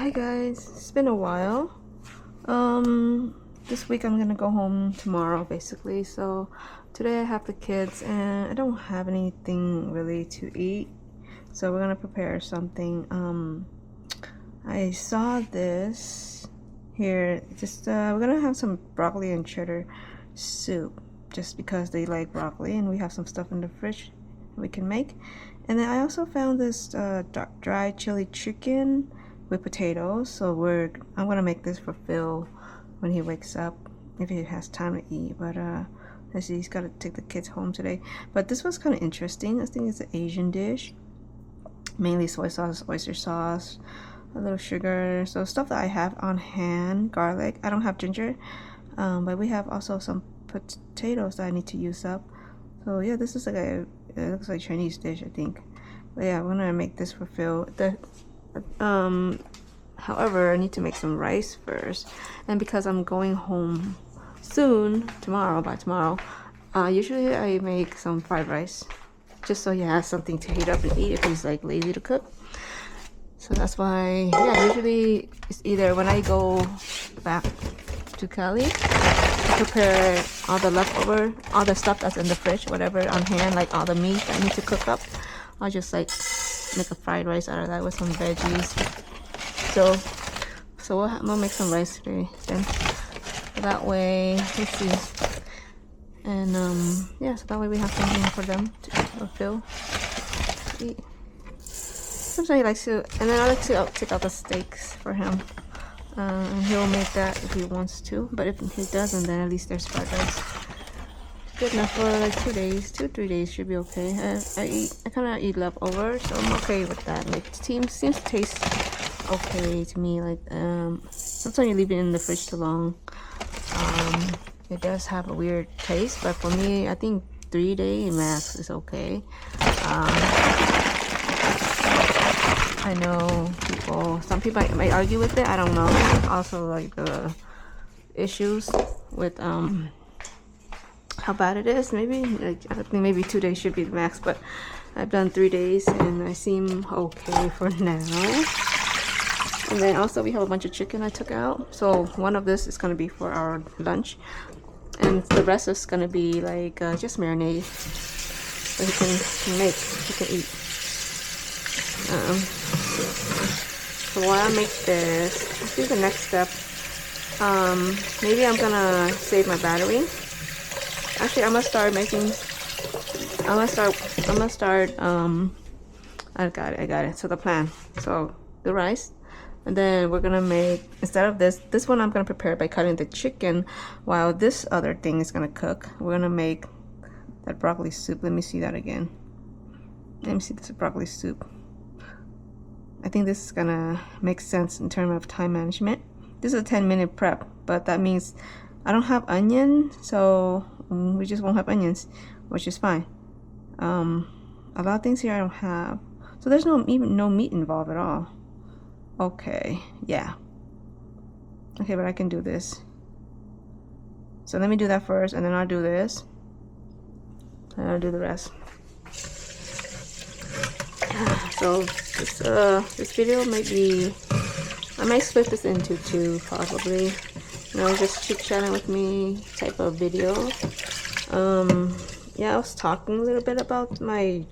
Hi guys, it's been a while. This week I'm gonna go home tomorrow basically. So today I have the kids and I don't have anything really to eat. So we're gonna prepare something. I saw this here. We're gonna have some broccoli and cheddar soup just because they like broccoli and we have some stuff in the fridge we can make. And then I also found this dried chili chicken with potatoes. So I'm gonna make this for Phil when he wakes up, if he has time to eat. But let's see, he's gotta take the kids home today. But this was kind of interesting. I think it's an Asian dish, mainly soy sauce, oyster sauce, a little sugar, so stuff that I have on hand. Garlic. I don't have ginger, but we have also some potatoes that I need to use up. So yeah, this is like it looks like Chinese dish, I think. But yeah, I'm gonna make this for Phil. However, I need to make some rice first, and because I'm going home soon, by tomorrow, usually I make some fried rice just so he has something to heat up and eat if he's like lazy to cook. So that's why, yeah, usually it's either when I go back to Cali, I prepare all the stuff that's in the fridge, whatever on hand, like all the meat that I need to cook up. I'll just like make a fried rice out of that with some veggies. So we'll make some rice today then. That way, let's see. And yeah, so that way we have something for them to Phil to eat. Sometimes he likes to, and then I like to take out the steaks for him. And he'll make that if he wants to. But if he doesn't, then at least there's fried rice. Good enough for like 2 days, 2-3 days should be okay. I kind of eat leftovers, so I'm okay with that. Like, seems to taste okay to me. Like, sometimes you leave it in the fridge too long, it does have a weird taste. But for me, I think 3-day max is okay. I know some people might argue with it. I don't know. Also, like the issues with how bad it is. Maybe like, I think maybe 2 days should be the max, but I've done 3 days and I seem okay for now. And then also we have a bunch of chicken I took out. So one of this is gonna be for our lunch, and the rest is gonna be like just marinade, so he can eat. So while I make this, I think the next step, maybe I'm gonna save my battery. Actually, I got it. So the plan, so the rice, and then we're gonna make, instead of this one I'm gonna prepare by cutting the chicken, while this other thing is gonna cook. We're gonna make that broccoli soup. Let me see that again. Let me see this broccoli soup. I think this is gonna make sense in terms of time management. This is a 10-minute prep, but that means I don't have onion, so we just won't have onions, which is fine. A lot of things here I don't have, so there's even no meat involved at all. Okay, yeah. Okay, but I can do this. So let me do that first, and then I'll do this, and I'll do the rest. So this video might be, I might split this into 2 probably. You know, just chit-chatting with me type of video. Yeah, I was talking a little bit about my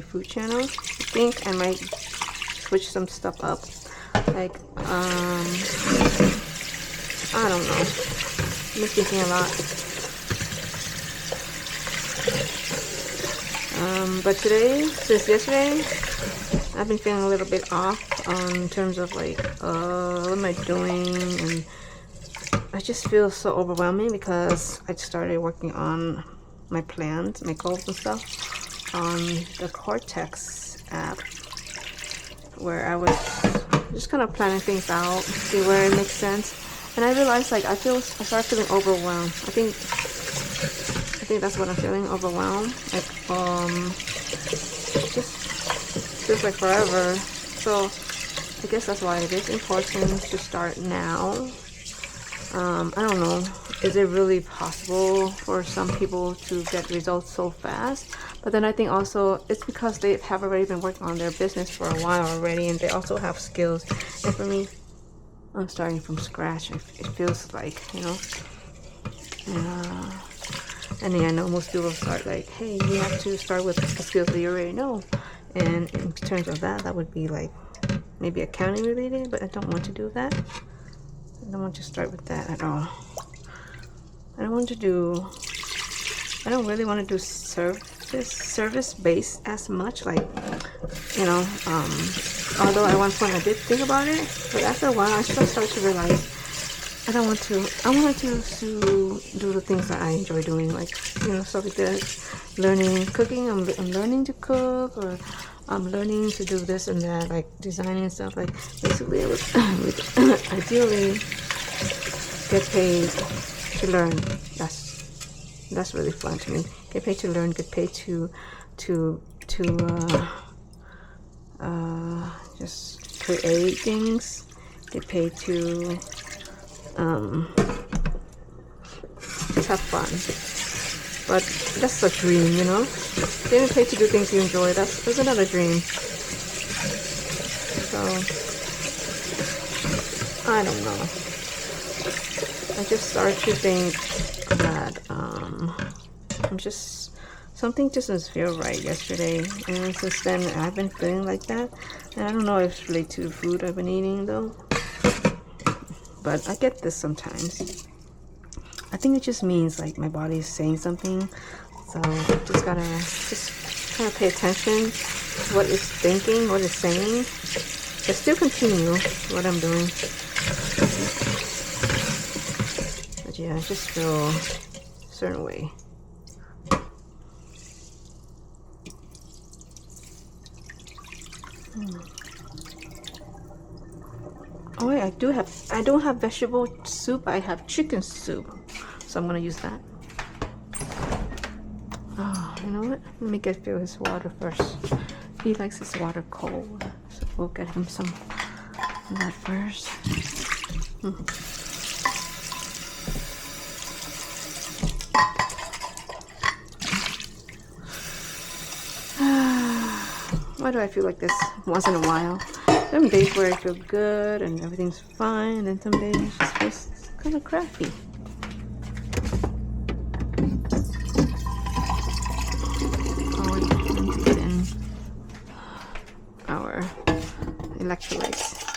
food channel. I think I might switch some stuff up. Like, I don't know. I'm thinking a lot. But today, since yesterday, I've been feeling a little bit off in terms of like, what am I doing? And I just feel so overwhelming because I started working on my plans, my goals and stuff on the Cortex app, where I was just kind of planning things out, see where it makes sense. And I realized, like, I started feeling overwhelmed. I think that's what I'm feeling, overwhelmed. Like, just feels like forever. So I guess that's why it is important to start now. I don't know, is it really possible for some people to get results so fast? But then I think also it's because they have already been working on their business for a while already, and they also have skills. And for me, I'm starting from scratch. It feels like, you know. And then I know most people start like, hey, you have to start with the skills that you already know. And in terms of that, that would be like maybe accounting related, but I don't want to do that. I don't want to start with that at all. I don't really want to do service based as much, like, you know, although at one point I did think about it, but after a while I just started to realize I want to do the things that I enjoy doing, like, you know, stuff like this, learning cooking. I'm learning to cook, or I'm learning to do this and that, like designing and stuff. Like basically I would ideally get paid to learn. That's really fun to me. Get paid to learn, get paid to just create things, get paid to have fun. But that's a dream, you know. Getting paid to do things you enjoy, that's another dream. So I don't know. I just started to think that something just doesn't feel right yesterday, and since then I've been feeling like that. And I don't know if it's related to the food I've been eating though, but I get this sometimes. I think it just means like my body is saying something, so just gotta kind of pay attention to what it's thinking, what it's saying, but still continue what I'm doing. But yeah, I just feel a certain way. Oh wait, I don't have vegetable soup, I have chicken soup. So I'm gonna use that. Oh, you know what? Let me fill his water first. He likes his water cold, so we'll get him some of that first. Why do I feel like this once in a while? Some days where I feel good and everything's fine, and then some days it just feels kind of crappy. Electrolytes.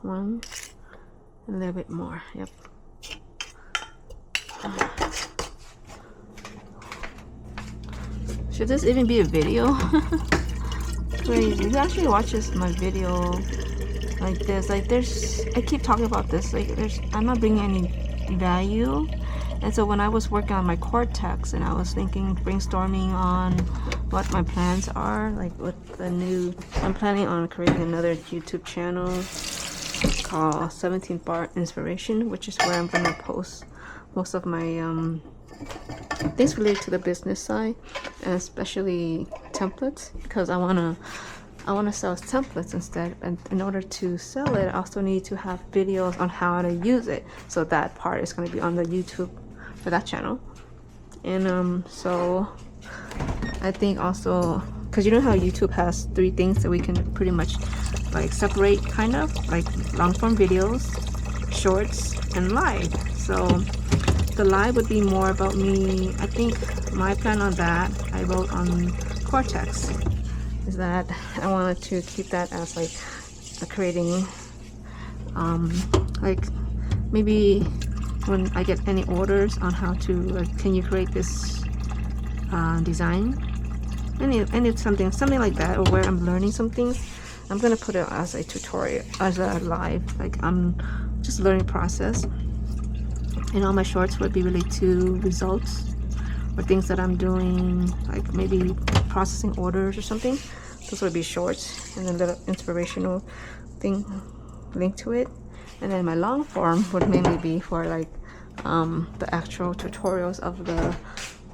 One, a little bit more. Yep. Should this even be a video? Crazy. Who actually watches my video like this? Like, I keep talking about this. Like, I'm not bringing any value. And so when I was working on my cortex and I was brainstorming on what my plans are, like I'm planning on creating another YouTube channel called 17th Bar Inspiration, which is where I'm going to post most of my things related to the business side, and especially templates, because I want to sell templates instead. And in order to sell it, I also need to have videos on how to use it. So that part is going to be on the YouTube for that channel. And so I think also, because you know how YouTube has 3 things that we can pretty much like separate, kind of like long form videos, shorts, and live. So the live would be more about me. I think my plan on that, I wrote on Cortex, is that I wanted to keep that as like creating like maybe when I get any orders on how to, like, can you create this design, and it's something like that, or where I'm learning some things, I'm gonna put it as a tutorial, as a live, like I'm just learning process. And all my shorts would be related to results or things that I'm doing, like maybe processing orders or something. Those would be shorts, and then a little inspirational thing linked to it. And then my long form would mainly be for like the actual tutorials of the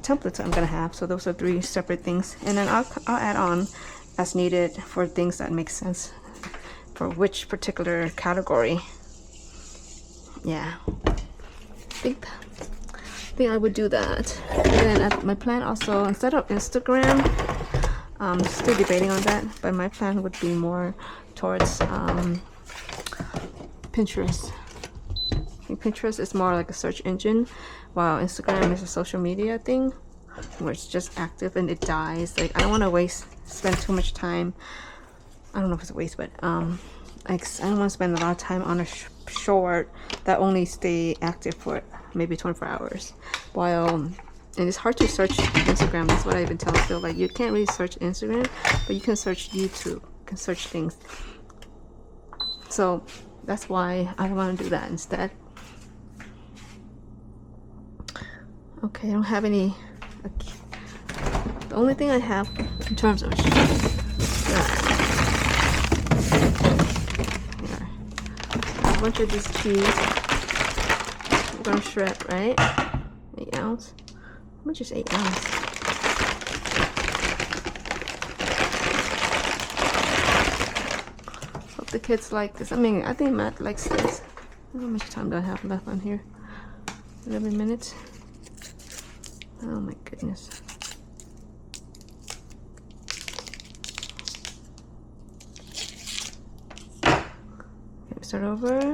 templates I'm gonna have. So those are 3 separate things, and then I'll add on as needed for things that make sense for which particular category. Yeah, I think I would do that. And then my plan also, instead of Instagram, still debating on that, but my plan would be more towards Pinterest. I think Pinterest is more like a search engine, while Instagram is a social media thing where it's just active and it dies. Like, I don't want to spend too much time. I don't know if it's a waste, but like, I don't want to spend a lot of time on a short that only stay active for maybe 24 hours. While, and it's hard to search Instagram. That's what I've been telling Phil. Like, you can't really search Instagram, but you can search YouTube. You can search things. So that's why I want to do that instead. Okay, I don't have any. The only thing I have in terms of a bunch of this cheese. We're gonna shred, right? 8 ounce. How much is 8 ounce? Hope the kids like this. I mean, I think Matt likes this. How much time do I have left on here? 11 minutes. Oh my goodness. Okay, start over.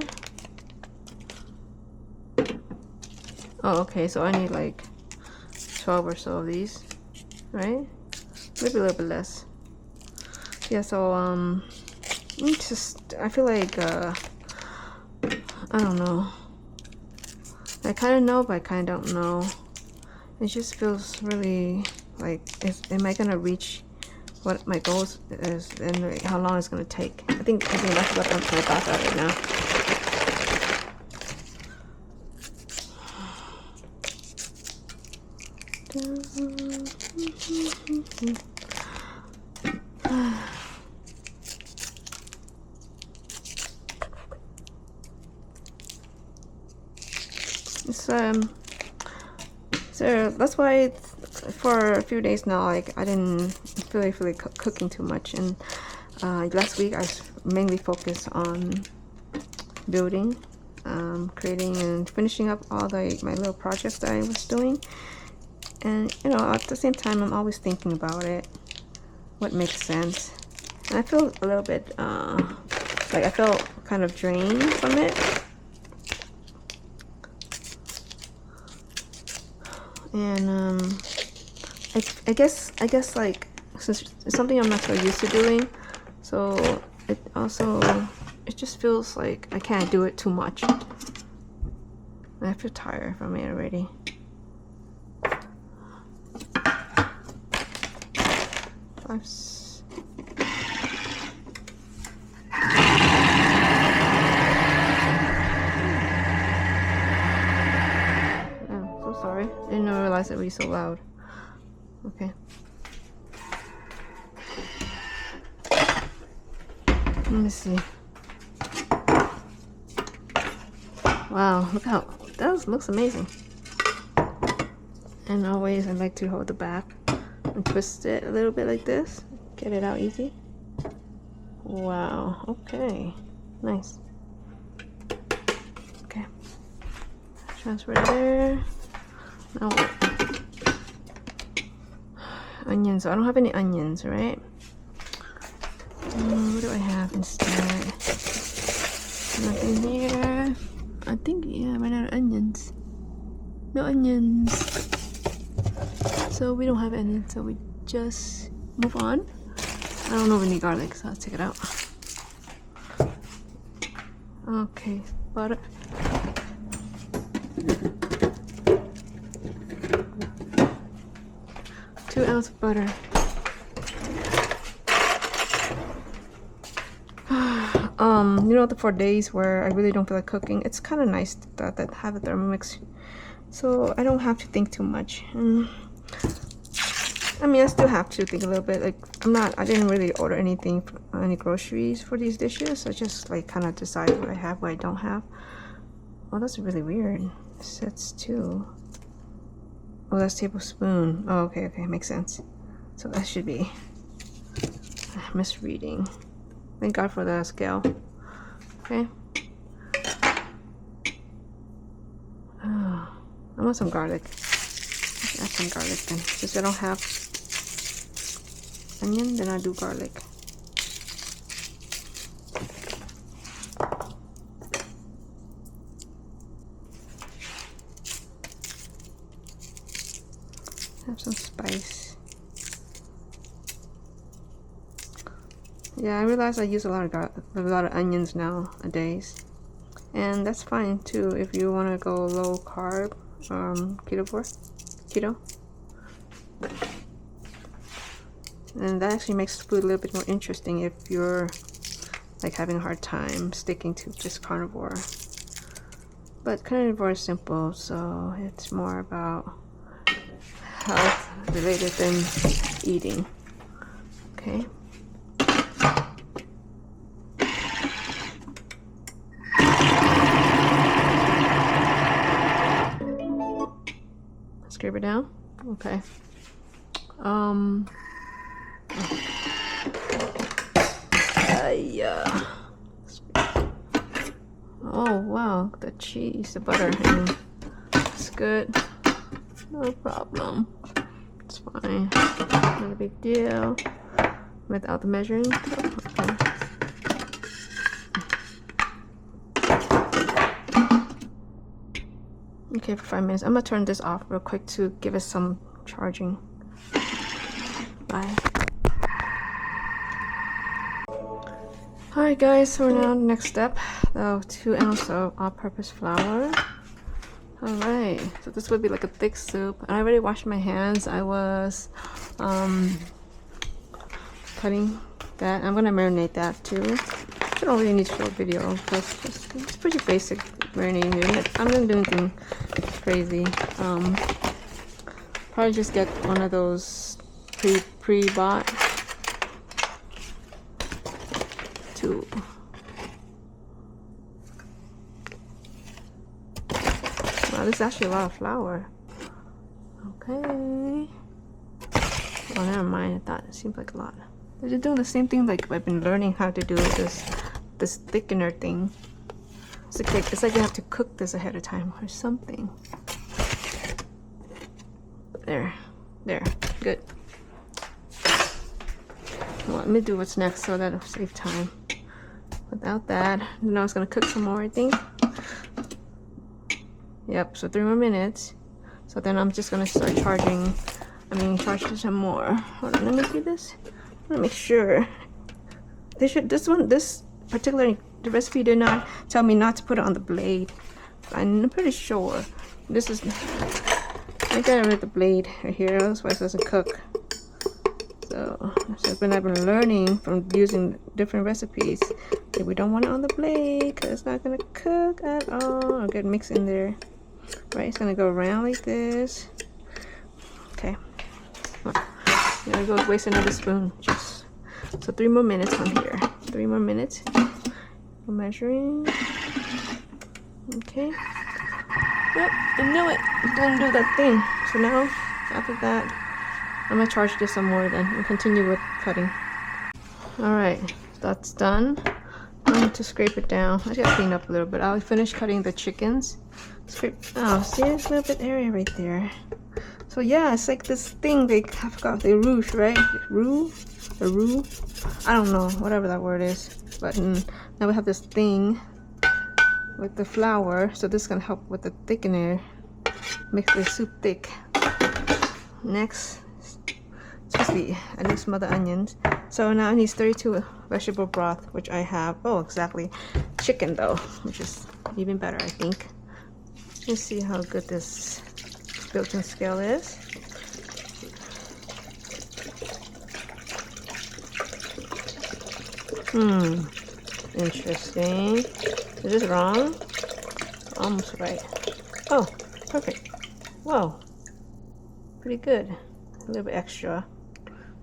Oh, okay, so I need like 12 or so of these, right? Maybe a little bit less. Yeah, so I feel like I don't know. I kind of know, but I kind of don't know. It just feels really like, am I gonna reach what my goals is and like how long it's gonna take? I think that's what I'm trying to talk about right now. So that's why for a few days now, like, I didn't feel like cooking too much, and last week I was mainly focused on building, creating and finishing up all my little projects that I was doing. And you know, at the same time, I'm always thinking about it, what makes sense. And I feel a little bit like I felt kind of drained from it. And I guess like, since it's something I'm not so used to doing, so it just feels like I can't do it too much. I feel tired from it already. Sorry, I didn't realize it would be so loud. Okay. Let me see. Wow, look how that looks amazing. And always I like to hold the back and twist it a little bit like this. Get it out easy. Wow, okay. Nice. Okay. Transfer it there. Now what? Onions. So I don't have any onions, right? What do I have instead? Nothing here. I think, yeah, I ran out of onions. No onions. So we don't have any, so we just move on. I don't know if we need garlic, so I'll take it out. Okay, butter. Two ounces of butter. You know, for days where I really don't feel like cooking, it's kind of nice that have a Thermomix, so I don't have to think too much. I mean, I still have to think a little bit. Like, I didn't really order any groceries for these dishes. I just like kind of decide what I have, what I don't have. Oh, that's really weird. Sets 2. Oh, that's tablespoon. Oh, okay, makes sense. So that should be misreading. Thank God for the scale. Okay. I want some garlic. Let's add some garlic then. Since I don't have onion, then I do garlic. Have some spice. Yeah, I realize I use a lot of onions nowadays, and that's fine too if you want to go low carb, keto. And that actually makes food a little bit more interesting if you're like having a hard time sticking to just carnivore. But carnivore is simple, so it's more about health related than eating. Okay. Scrape it down. Okay. Yeah. Oh wow, the cheese, the butter, and it's good. No problem. It's fine. Not a big deal. Without the measuring cup. Okay, for 5 minutes. I'm gonna turn this off real quick to give it some charging. Bye. Alright guys, so we're now on the next step. 2 ounces of all-purpose flour. Alright, so this would be like a thick soup. And I already washed my hands. I was cutting that. I'm gonna marinate that too. I don't really need to show a video because it's pretty basic marinating. I'm gonna do anything crazy. Probably just get one of those pre-bought too. Wow, this is actually a lot of flour. Okay. Oh, never mind. I thought it seemed like a lot. They're just doing the same thing like I've been learning how to do this thickener thing. It's like you have to cook this ahead of time or something. There, good. Well, let me do what's next so that'll save time. Without that, then I was gonna cook some more, I think. Yep, so 3 more minutes. So then I'm just gonna start charge some more. Hold on, let me see this. I wanna make sure. This particular recipe did not tell me not to put it on the blade. I'm pretty sure this is. I got rid of the blade right here, otherwise it doesn't cook. So when I've been learning from using different recipes, that we don't want it on the blade because it's not gonna cook at all or get mixed in there. Right, it's gonna go around like this. Okay. There goes waste another spoon. So 3 more minutes on here. 3 more minutes. I'm measuring. Okay. Yep, I knew it. It didn't do that thing. So now, after that, I'm gonna charge this some more then and continue with cutting. Alright, that's done. I need to scrape it down. I gotta clean up a little bit. I'll finish cutting the chickens. Oh, see, there's a little bit area right there. So yeah, it's like this thing I forgot, the rouge, right? The roux? I don't know, whatever that word is. But now we have this thing with the flour, so this is gonna help with the thickener, make the soup thick. Next, I need some other onions. So now it needs 32 vegetable broth, which I have. Oh, exactly. Chicken though, which is even better, I think. Let's see how good this built-in scale is. Interesting. Is this wrong? Almost right. Oh, perfect. Whoa. Pretty good. A little bit extra.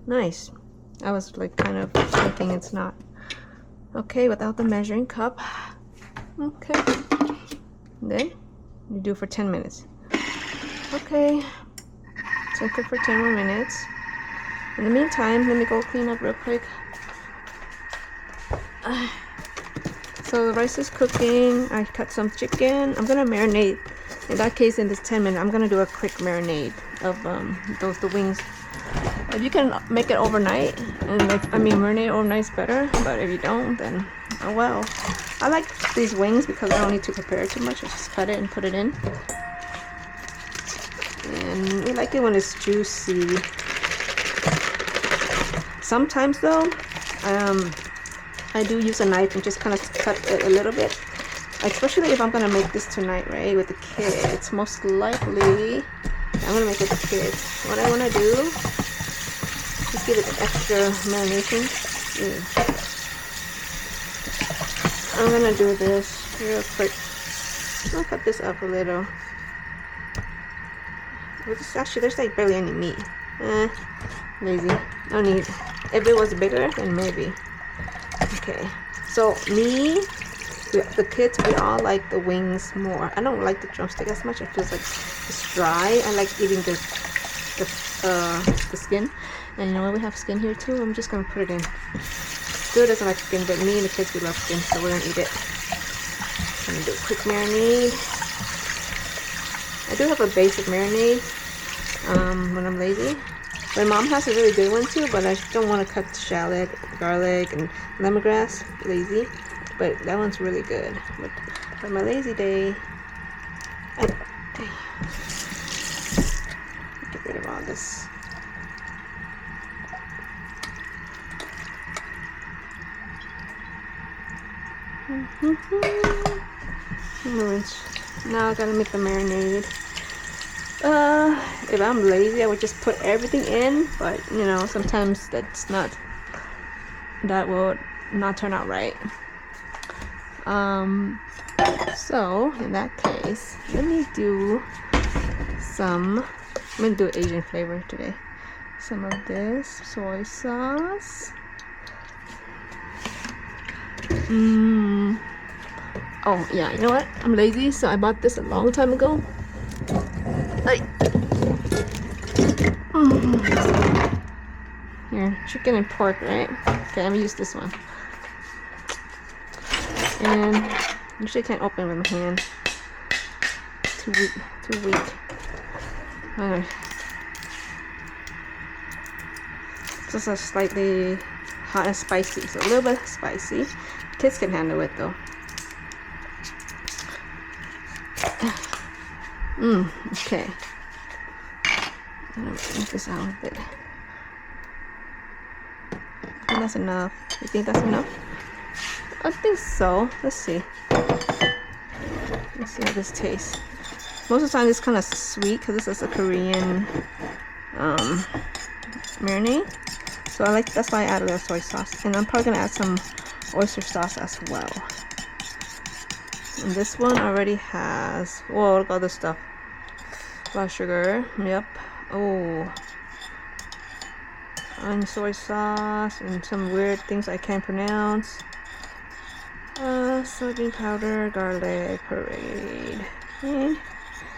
Nice. I was like kind of thinking it's not. Okay, without the measuring cup. Okay. And then you do for 10 minutes. Okay. So cook for 10 more minutes. In the meantime, let me go clean up real quick. So the rice is cooking. I cut some chicken. I'm gonna marinate. In that case, in this 10 minutes, I'm gonna do a quick marinade of the wings. If you can make it overnight, and marinate overnight is better. But if you don't, then oh well. I like these wings because I don't need to prepare too much. I just cut it and put it in. And we like it when it's juicy. Sometimes though, I do use a knife and just kind of cut it a little bit. Especially if I'm gonna make this tonight, right, with the kids. Most likely, I'm gonna make it with the kids. What I wanna do, just give it an extra marination. I'm gonna do this real quick. I'll cut this up a little. Actually, there's like barely any meat. Lazy. No need. If it was bigger, then maybe. Okay. So the kids, we all like the wings more. I don't like the drumstick as much. It feels like it's dry. I like eating the skin. And you know what? We have skin here too. I'm just gonna put it in. Stu doesn't like skin, but me and the kids, we love skin, so we're gonna eat it. I'm gonna do a quick marinade. I do have a basic marinade when I'm lazy. My mom has a really good one too, but I don't want to cut shallot, garlic, and lemongrass. Lazy, but that one's really good. But for my lazy day, get rid of all this. Now I gotta make the marinade. If I'm lazy, I would just put everything in, but you know, sometimes that will not turn out right. So in that case, I'm gonna do Asian flavor today. Some of this soy sauce. Oh yeah, you know what? I'm lazy, so I bought this a long time ago. Here, chicken and pork, right? Okay, I'm gonna use this one. And usually I can't open with my hand. Too weak. Alright. Just a slightly hot and spicy, so a little bit spicy. Kids can handle it though. Okay. I'm gonna make this out with it. I think that's enough. You think that's enough? I think so. Let's see. Let's see how this tastes. Most of the time it's kind of sweet because this is a Korean marinade. So that's why I added a little soy sauce. And I'm probably gonna add some oyster sauce as well. And this one already has, whoa, look at all this stuff. A lot of sugar. Yep. Oh. And soy sauce and some weird things I can't pronounce. Soybean powder, garlic, parade. And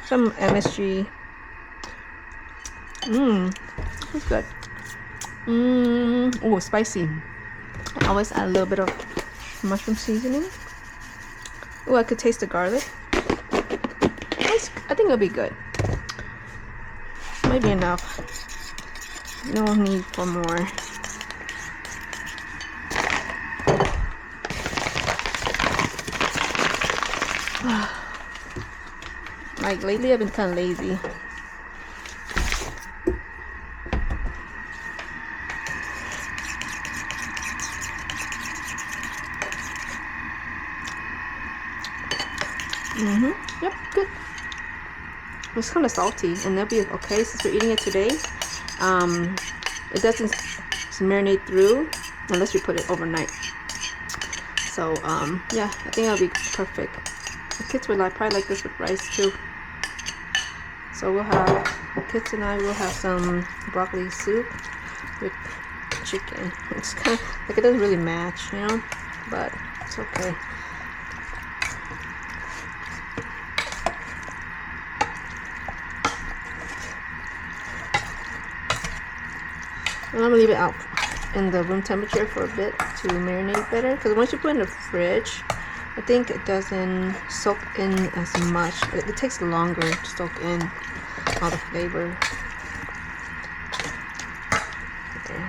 some MSG. That's good. Oh, spicy. I always add a little bit of mushroom seasoning. Oh, I could taste the garlic. I think it'll be good. Might be enough. No need for more. Like lately I've been kind of lazy. Yep, good. It's kind of salty, and that'll be okay since we're eating it today. It doesn't marinate through unless you put it overnight. So yeah, I think that'll be perfect. The kids would probably like this with rice too. So we'll have, kids and I will have some broccoli soup with chicken. It's kind of like, it doesn't really match, you know, but it's okay. And I'm gonna leave it out in the room temperature for a bit to marinate better, because once you put it in the fridge, I think it doesn't soak in as much. It takes longer to soak in all the flavor. Okay.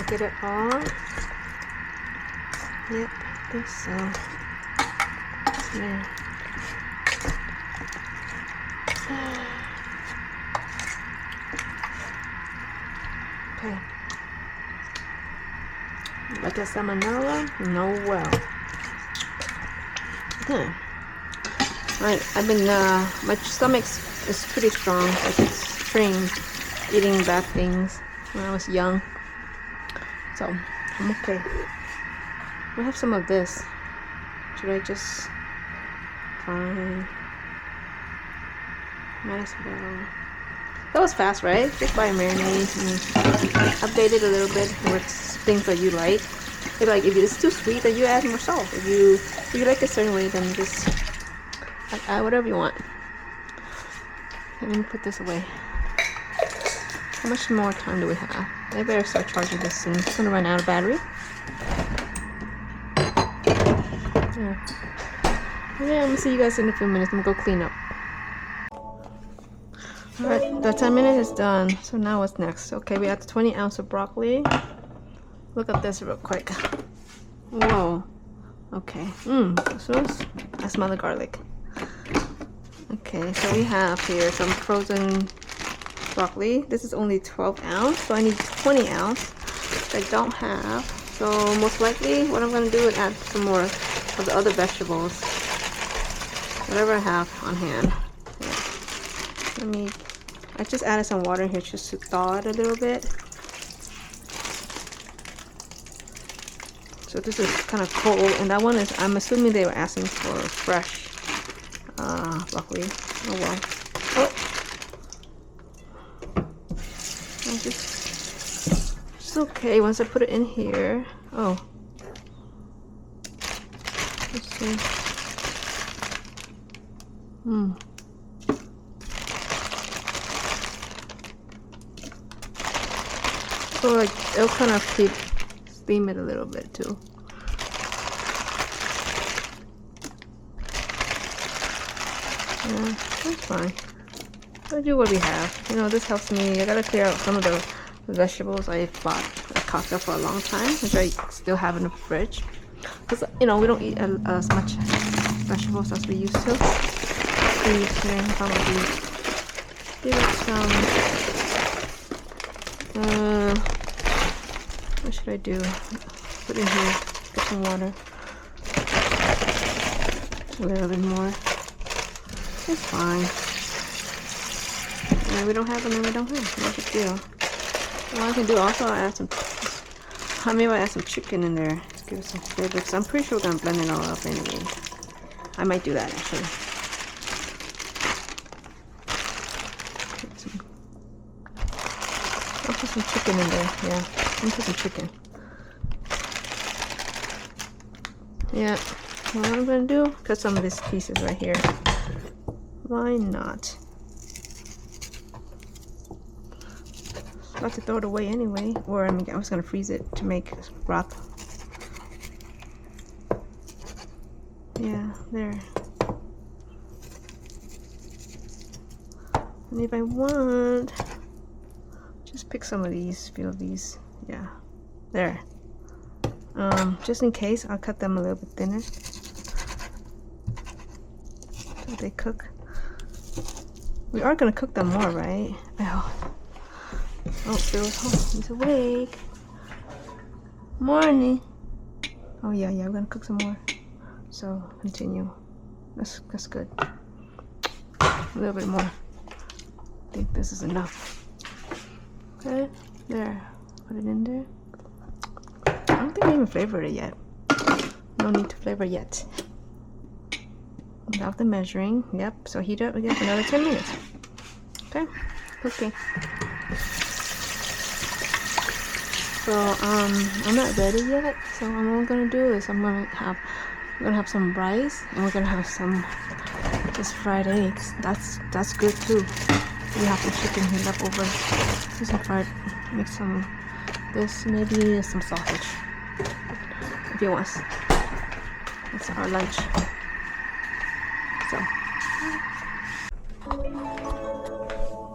Get it all. Yep, I think so. There. Okay. Like a salmonella? No, well. Yeah. Alright, I've been, my stomach is pretty strong. Like it's trained eating bad things when I was young. So, I'm okay. We'll have some of this. Should I just fine? Might as well. That was fast, right? Just buy a marinade and update it a little bit with things that you like. Maybe like if it's too sweet, then you add more salt. If you like it a certain way, then just add whatever you want. Okay, let me put this away. How much more time do we have? I better start charging this soon. It's gonna run out of battery. Yeah. Okay, I'm gonna see you guys in a few minutes. I'm gonna go clean up. Alright, the 10 minutes is done. So now what's next? Okay, we got 20 ounces of broccoli. Look at this real quick. Whoa. Okay. I smell the garlic. Okay, so we have here some frozen broccoli. This is only 12 ounce, so I need 20 ounce, which I don't have. So most likely what I'm going to do is add some more of the other vegetables. Whatever I have on hand. Yeah. I just added some water in here just to thaw it a little bit. So this is kind of cold, and that one is, I'm assuming they were asking for fresh broccoli. Oh well. It's okay once I put it in here. Oh. Let's see. So like it'll kind of steam it a little bit too. Yeah, that's fine. We'll do what we have. You know, this helps me. I gotta clear out some of the vegetables I bought at Costco for a long time, which I still have in the fridge. Because, you know, we don't eat as much vegetables as we used to. Probably give it some. What should I do? Put in here. Get some water. A little bit more. It's fine. And we don't have them, and we don't have. No big deal. What I can do also, I'll add some. Maybe I'll add some chicken in there to give it some flavor. Because I'm pretty sure we're gonna blend it all up anyway. I might do that actually. I'll put some chicken in there. Yeah, I'm gonna put some chicken. Yeah. What I'm gonna do? Cut some of these pieces right here. Why not? About to throw it away anyway, or I was gonna freeze it to make broth. Yeah, there. And if I want, just pick some of these, few of these. Yeah, there. Just in case, I'll cut them a little bit thinner so they cook. We are gonna cook them more, right? Oh, Bill's home. He's awake. Morning. Oh yeah, we're gonna cook some more. So continue. That's good. A little bit more. I think this is enough. Okay, there. Put it in there. I don't think I even flavored it yet. No need to flavor yet. Without the measuring. Yep. So heat up again for another 10 minutes. Okay. Cooking. So I'm not ready yet. So what I'm gonna do is I'm gonna have some rice, and we're gonna have some just fried eggs. That's good too. We have some chicken here left over. Make some this, maybe some sausage if you want. It's our lunch. So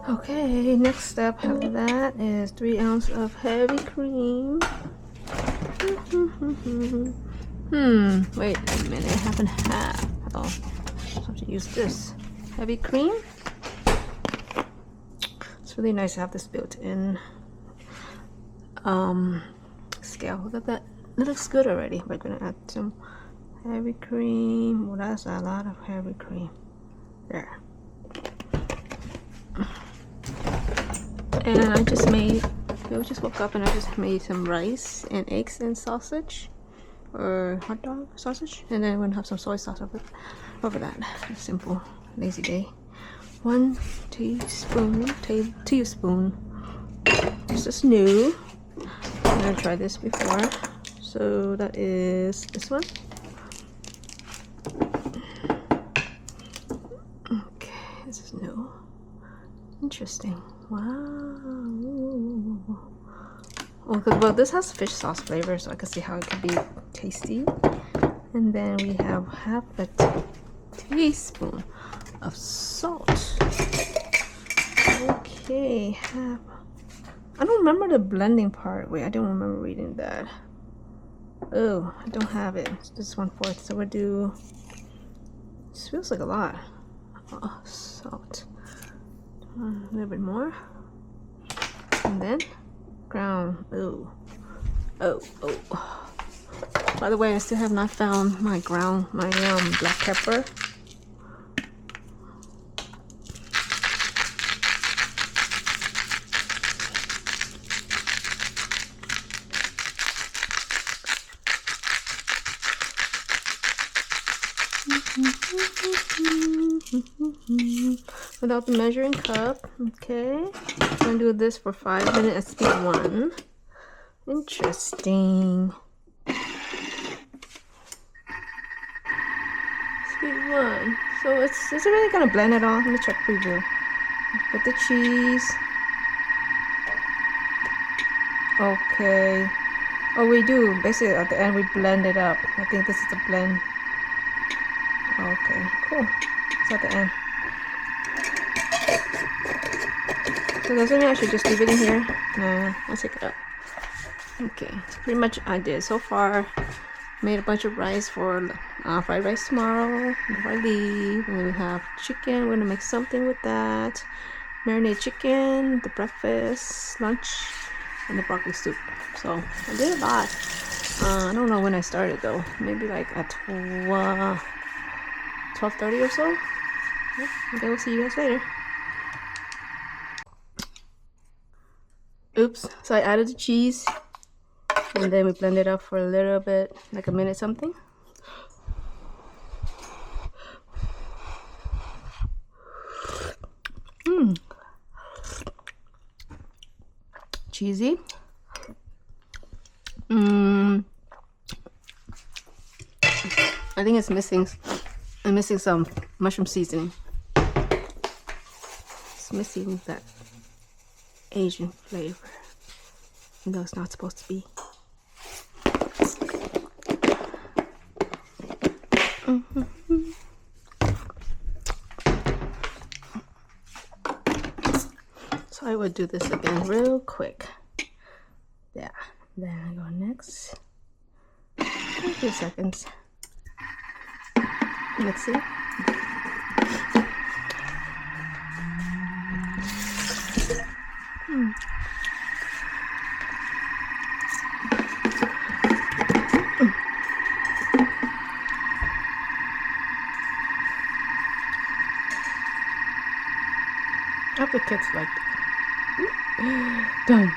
okay, next step after that is 3 ounces of heavy cream. Wait a minute, half and half. Oh, I have to use this heavy cream. It's really nice to have this built-in scale. Look at that, it looks good already. We're gonna add some heavy cream. Well, that's a lot of heavy cream there. And I just woke up and I just made some rice and eggs and sausage, or hot dog sausage, and then I'm gonna have some soy sauce over that. Just simple, lazy day. 1 teaspoon. This is new. I've never tried this before. So that is this one. Okay, this is new. Interesting. Wow. Okay, well, this has fish sauce flavor, so I can see how it could be tasty. And then we have half a teaspoon of salt. Okay, half. I don't remember the blending part. Wait, I don't remember reading that. Oh, I don't have it. It's just 1/4. So we'll do. This feels like a lot. Oh, salt. A little bit more. And then ground. Oh. By the way, I still have not found my black pepper. Without the measuring cup. Okay, I'm gonna do this for 5 minutes at speed 1. Interesting. Speed 1. So is it really gonna blend it all? Let me check preview. Put the cheese. Okay. Oh, we do. Basically, at the end, we blend it up. I think this is the blend. Okay, cool. It's at the end. So does that mean I should just leave it in here? Nah, I'll take it out. Okay, so pretty much I did so far. Made a bunch of rice for fried rice tomorrow before I leave. And then we have chicken. We're gonna make something with that. Marinated chicken, the breakfast, lunch, and the broccoli soup. So I did a lot. I don't know when I started though. Maybe like at 12:30 or so. Yeah, okay, we'll see you guys later. Oops, so I added the cheese and then we blend it up for a little bit, like a minute something. Cheesy. I think I'm missing some mushroom seasoning. It's missing that Asian flavor, even though it's not supposed to be. So I would do this again real quick. Yeah, then I go next. A few seconds. Let's see. I hope the kids liked it. Done.